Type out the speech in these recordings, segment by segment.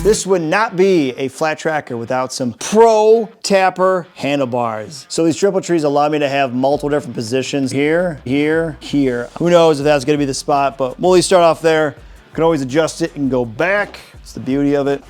This would not be a flat tracker without some ProTaper handlebars. So these triple trees allow me to have multiple different positions here, here, here. Who knows if that's gonna be the spot, but we'll at least start off there. Can always adjust it and go back. It's the beauty of it.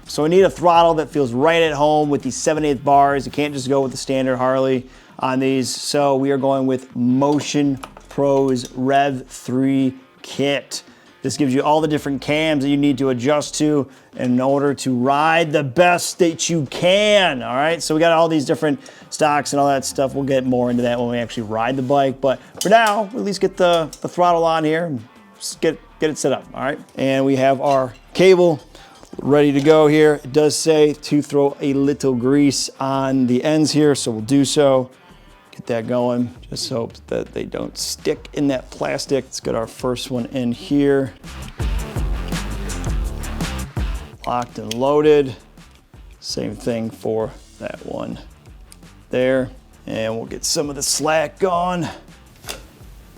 So we need a throttle that feels right at home with these 7/8 bars. You can't just go with the standard Harley on these. So we are going with Motion Pro's Rev3 kit. This gives you all the different cams that you need to adjust to in order to ride the best that you can, all right? So we got all these different stocks and all that stuff. We'll get more into that when we actually ride the bike. But for now, we'll at least get the throttle on here and just get it set up, all right? And we have our cable ready to go here. It does say to throw a little grease on the ends here, so we'll do so. Get that going, just hope that they don't stick in that plastic. Let's get our first one in here. Locked and loaded. Same thing for that one there. And we'll get some of the slack gone.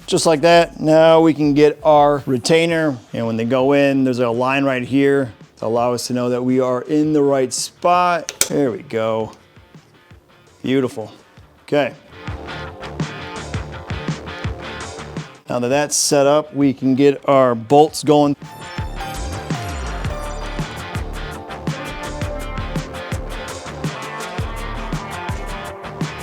Just like that. Now we can get our retainer, and when they go in, there's a line right here to allow us to know that we are in the right spot. There we go. Beautiful. Okay. Now that that's set up, we can get our bolts going.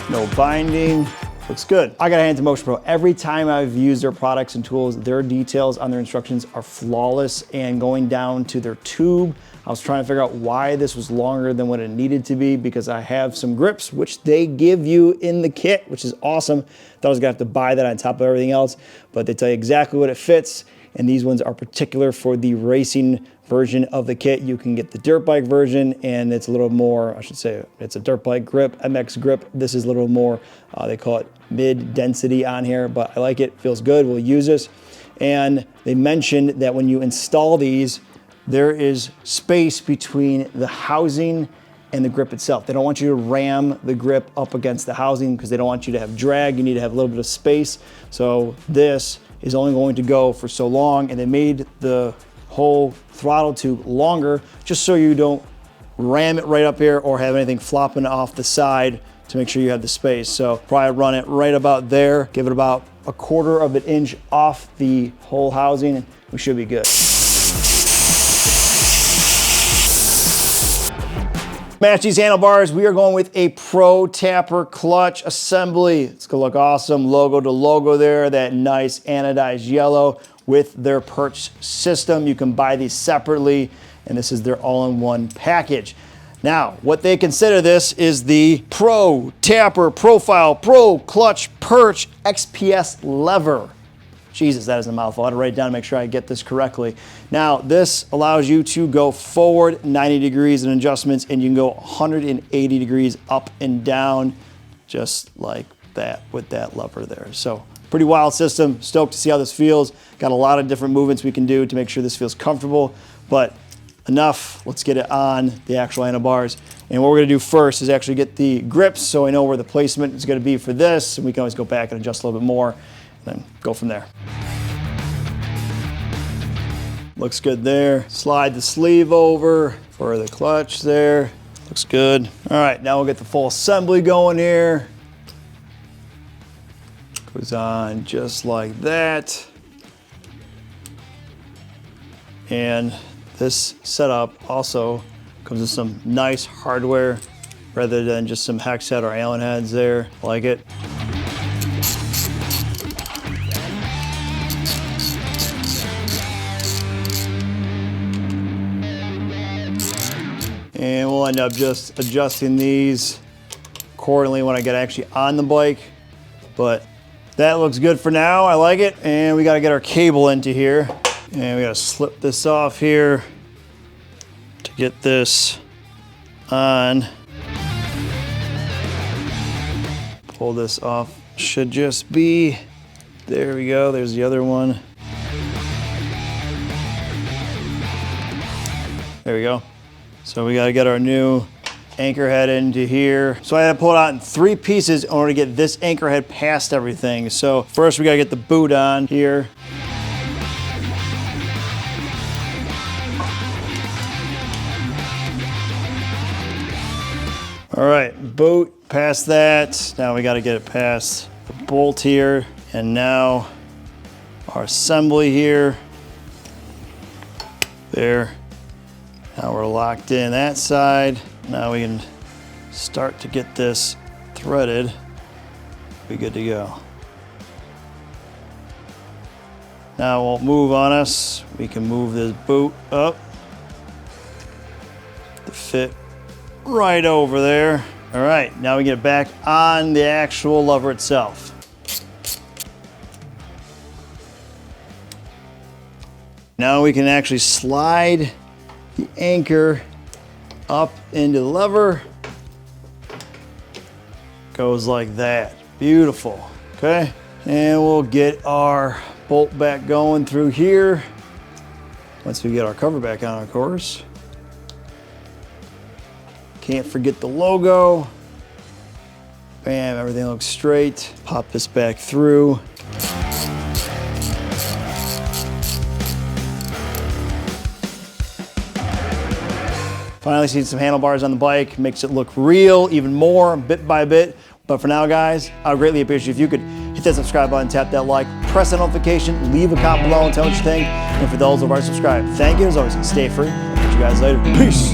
No binding. Looks good. I gotta hand it to Motion Pro. Every time I've used their products and tools, their details on their instructions are flawless. And going down to their tube, I was trying to figure out why this was longer than what it needed to be, because I have some grips, which they give you in the kit, which is awesome. Thought I was gonna have to buy that on top of everything else, but they tell you exactly what it fits. And these ones are particular for the racing version of the kit. You can get the dirt bike version, and it's a little more, I should say, it's a dirt bike grip, MX grip. This is a little more, they call it mid-density on here, but I like it, feels good, we'll use this. And they mentioned that when you install these, there is space between the housing and the grip itself. They don't want you to ram the grip up against the housing because they don't want you to have drag. You need to have a little bit of space. So this is only going to go for so long, and they made the whole throttle tube longer just so you don't ram it right up here or have anything flopping off the side to make sure you have the space. So probably run it right about there, give it about 1/4 of an inch off the whole housing, and we should be good. Match these handlebars, we are going with a ProTaper clutch assembly. It's gonna look awesome, logo to logo there, that nice anodized yellow with their perch system. You can buy these separately, and this is their all-in-one package. Now, what they consider this is the ProTaper Profile Pro Clutch Perch XPS lever. Jesus, that is a mouthful. I had to write it down to make sure I get this correctly. Now, this allows you to go forward 90 degrees in adjustments, and you can go 180 degrees up and down, just like that with that lever there. So, pretty wild system. Stoked to see how this feels. Got a lot of different movements we can do to make sure this feels comfortable, but enough. Let's get it on the actual handlebars. And what we're gonna do first is actually get the grips so I know where the placement is gonna be for this, and we can always go back and adjust a little bit more. Then go from there. Looks good there. Slide the sleeve over for the clutch there. Looks good. All right, now we'll get the full assembly going here. Goes on just like that. And this setup also comes with some nice hardware rather than just some hex head or Allen heads there. Like it. And we'll end up just adjusting these accordingly when I get actually on the bike. But that looks good for now, I like it. And we gotta get our cable into here. And we gotta slip this off here to get this on. Pull this off, should just be, there we go, there's the other one. There we go. So we gotta get our new anchor head into here. So I had to pull it out in 3 pieces in order to get this anchor head past everything. So first we gotta get the boot on here. All right, boot past that. Now we gotta get it past the bolt here. And now our assembly here. There. Now we're locked in that side. Now we can start to get this threaded. Be good to go. Now it won't move on us. We can move this boot up to fit right over there. All right, now we get it back on the actual lever itself. Now we can actually slide the anchor up into the lever. Goes like that. Beautiful. Okay. And we'll get our bolt back going through here. Once we get our cover back on, of course. Can't forget the logo. Bam, everything looks straight. Pop this back through. Finally seen some handlebars on the bike, makes it look real even more, bit by bit. But for now, guys, I would greatly appreciate if you could hit that subscribe button, tap that like, press that notification, leave a comment below and tell what you think. And for those who have already subscribed, thank you as always, stay free. I'll catch you guys later. Peace.